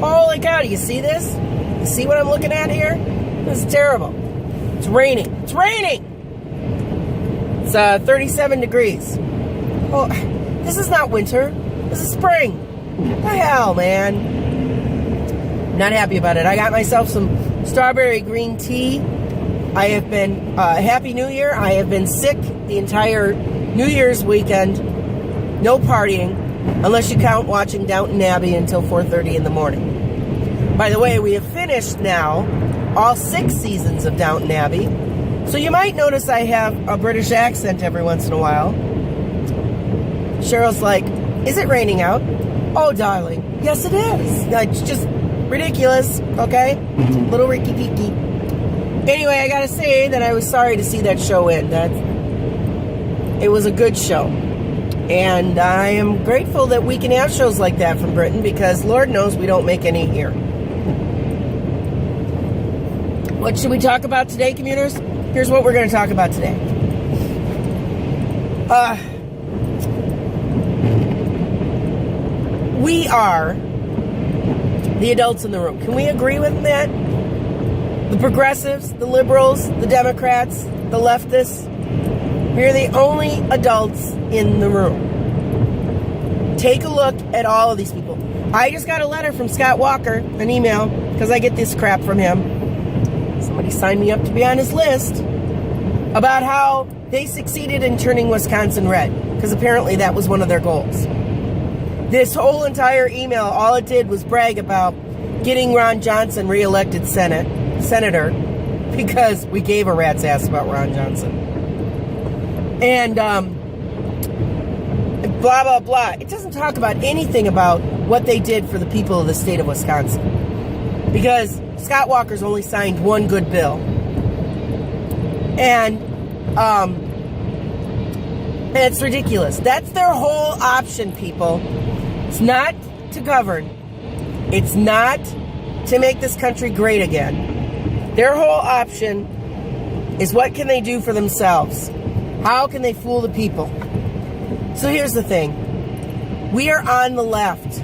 Holy cow, do you see this? You see what I'm looking at here? This is terrible. It's raining. It's raining! It's 37 degrees. Oh, this is not winter. This is spring. What the hell, man? Not happy about it. I got myself some strawberry green tea. I have been, Happy New Year. I have been sick the entire New Year's weekend. No partying, unless you count watching Downton Abbey until 4:30 in the morning. By the way, we have finished now all 6 seasons of Downton Abbey. So you might notice I have a British accent every once in a while. Cheryl's like, is it raining out? Oh, darling. Yes, it is. It's just ridiculous, okay? Little Ricky Peaky. Anyway, I gotta say that I was sorry to see that show end. It was a good show. And I am grateful that we can have shows like that from Britain, because Lord knows we don't make any here. What should we talk about today, commuters? Here's what we're going to talk about today. We are the adults in the room. Can we agree with that? The progressives, the liberals, the Democrats, the leftists, we're the only adults in the room. Take a look at all of these people. I just got a letter from Scott Walker, an email, because I get this crap from him. Somebody signed me up to be on his list, about how they succeeded in turning Wisconsin red, because apparently that was one of their goals. This whole entire email, all it did was brag about getting Ron Johnson reelected senator, because we gave a rat's ass about Ron Johnson. And blah, blah, blah. It doesn't talk about anything about what they did for the people of the state of Wisconsin. Because Scott Walker's only signed one good bill. And it's ridiculous. That's their whole option, people. It's not to govern. It's not to make this country great again. Their whole option is what can they do for themselves? How can they fool the people? So here's the thing. We are on the left.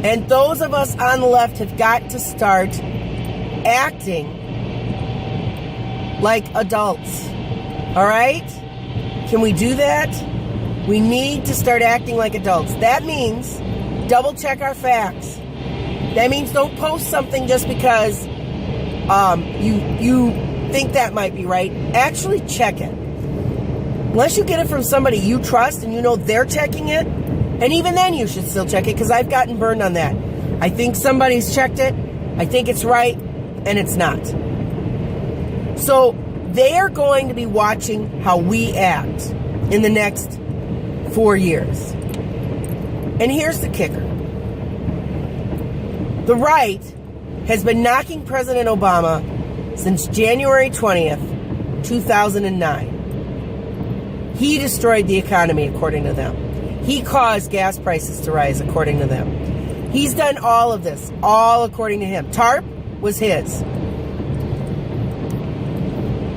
And those of us on the left have got to start acting like adults. All right? Can we do that? We need to start acting like adults. That means double check our facts. That means don't post something just because you think that might be right. Actually check it. Unless you get it from somebody you trust and you know they're checking it, and even then you should still check it, because I've gotten burned on that. I think somebody's checked it, I think it's right, and it's not. So they are going to be watching how we act in the next 4 years. And here's the kicker. The right has been knocking President Obama since January 20th, 2009. He destroyed the economy, according to them. He caused gas prices to rise, according to them. He's done all of this, all according to him. TARP was his.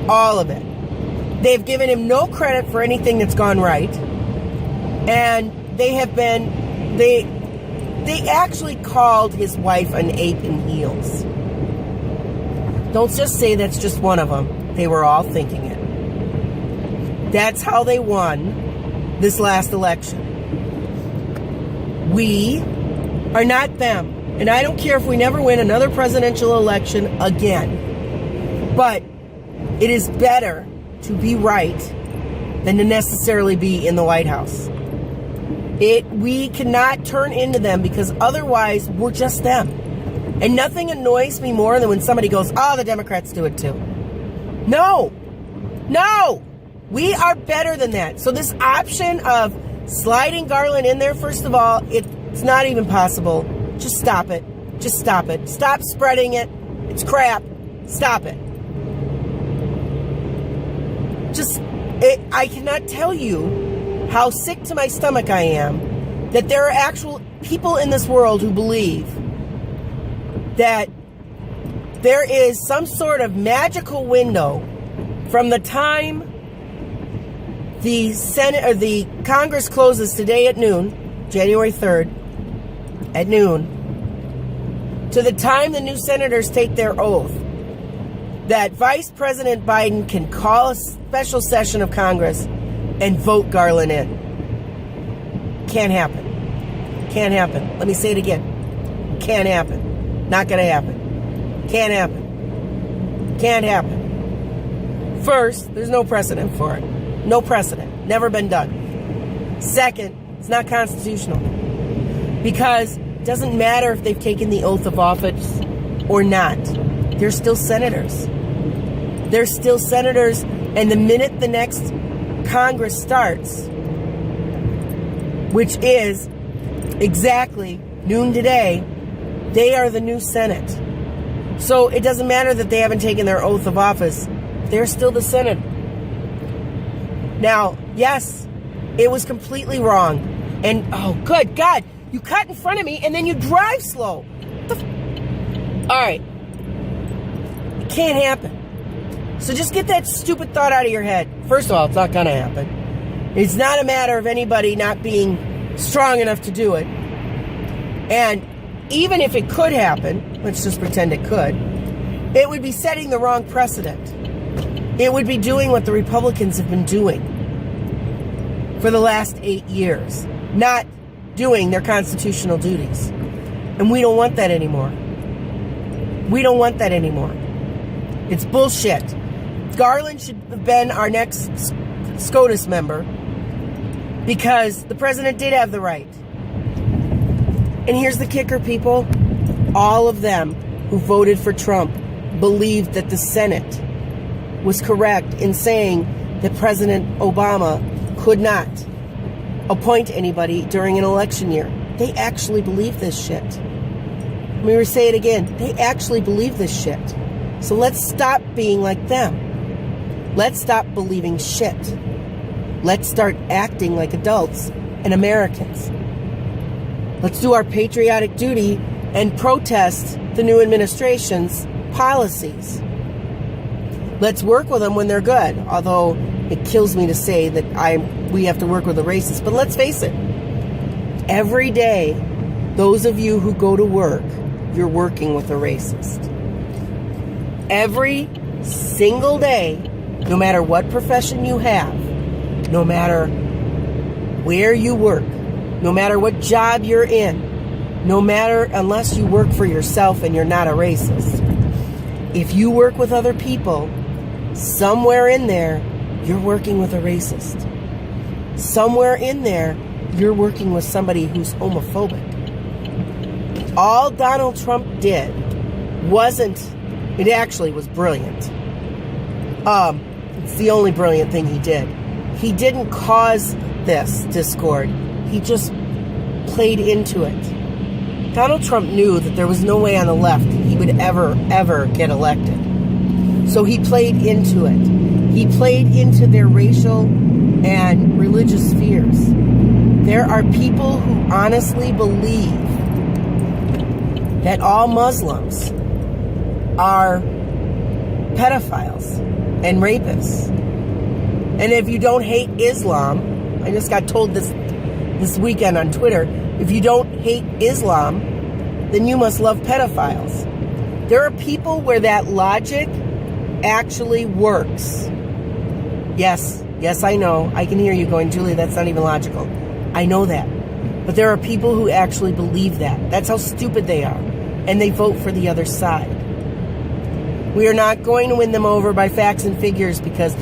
All of it. They've given him no credit for anything that's gone right. And they have been, they actually called his wife an ape in heels. Don't just say that's just one of them. They were all thinking it. That's how they won this last election. We are not them. And I don't care if we never win another presidential election again. But it is better to be right than to necessarily be in the White House. We cannot turn into them, because otherwise we're just them. And nothing annoys me more than when somebody goes, oh, the Democrats do it too. No. No. We are better than that. So this option of sliding Garland in there, first of all, it's not even possible. Just stop it. Just stop it. Stop spreading it. It's crap. Stop it. I cannot tell you how sick to my stomach I am that there are actual people in this world who believe that there is some sort of magical window from the time the Senate or the Congress closes today at noon, January 3rd, at noon, to the time the new senators take their oath, that Vice President Biden can call a special session of Congress and vote Garland in. Can't happen. Can't happen. Let me say it again. Can't happen. Not going to happen. Can't happen. Can't happen. First, there's no precedent for it. No precedent. Never been done. Second, it's not constitutional. Because it doesn't matter if they've taken the oath of office or not. They're still senators. They're still senators, and the minute the next Congress starts, which is exactly noon today, they are the new Senate. So it doesn't matter that they haven't taken their oath of office. They're still the Senate. Now, yes, it was completely wrong. And, oh, good God, you cut in front of me and then you drive slow. All right. It can't happen. So just get that stupid thought out of your head. First of all, it's not going to happen. It's not a matter of anybody not being strong enough to do it. And even if it could happen, let's just pretend it could, it would be setting the wrong precedent. It would be doing what the Republicans have been doing for the last 8 years, not doing their constitutional duties. And we don't want that anymore. We don't want that anymore. It's bullshit. Garland should have been our next SCOTUS member because the president did have the right. And here's the kicker, people. All of them who voted for Trump believed that the Senate was correct in saying that President Obama could not appoint anybody during an election year. They actually believe this shit. Let me say it again. They actually believe this shit. So let's stop being like them. Let's stop believing shit. Let's start acting like adults and Americans. Let's do our patriotic duty and protest the new administration's policies. Let's work with them when they're good, although it kills me to say that we have to work with the racists. But let's face it, every day, those of you who go to work, you're working with a racist. Every single day, no matter what profession you have, no matter where you work, no matter what job you're in, unless you work for yourself and you're not a racist, if you work with other people, somewhere in there, you're working with a racist. Somewhere in there, you're working with somebody who's homophobic. All Donald Trump did it actually was brilliant. It's the only brilliant thing he did. He didn't cause this discord. He just played into it. Donald Trump knew that there was no way on the left he would ever get elected. So he played into it. He played into their racial and religious fears. There are people who honestly believe that all Muslims are pedophiles and rapists. And if you don't hate Islam, I just got told this weekend on Twitter, if you don't hate Islam, then you must love pedophiles. There are people where that logic actually works. Yes, I know. I can hear you going, Julie, that's not even logical. I know that. But there are people who actually believe that. That's how stupid they are. And they vote for the other side. We are not going to win them over by facts and figures because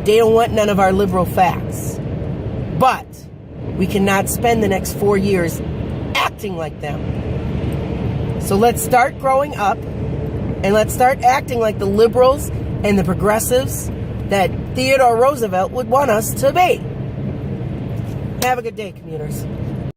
they don't want none of our liberal facts. But we cannot spend the next 4 years acting like them. So let's start growing up and let's start acting like the liberals and the progressives that Theodore Roosevelt would want us to be. Have a good day, commuters.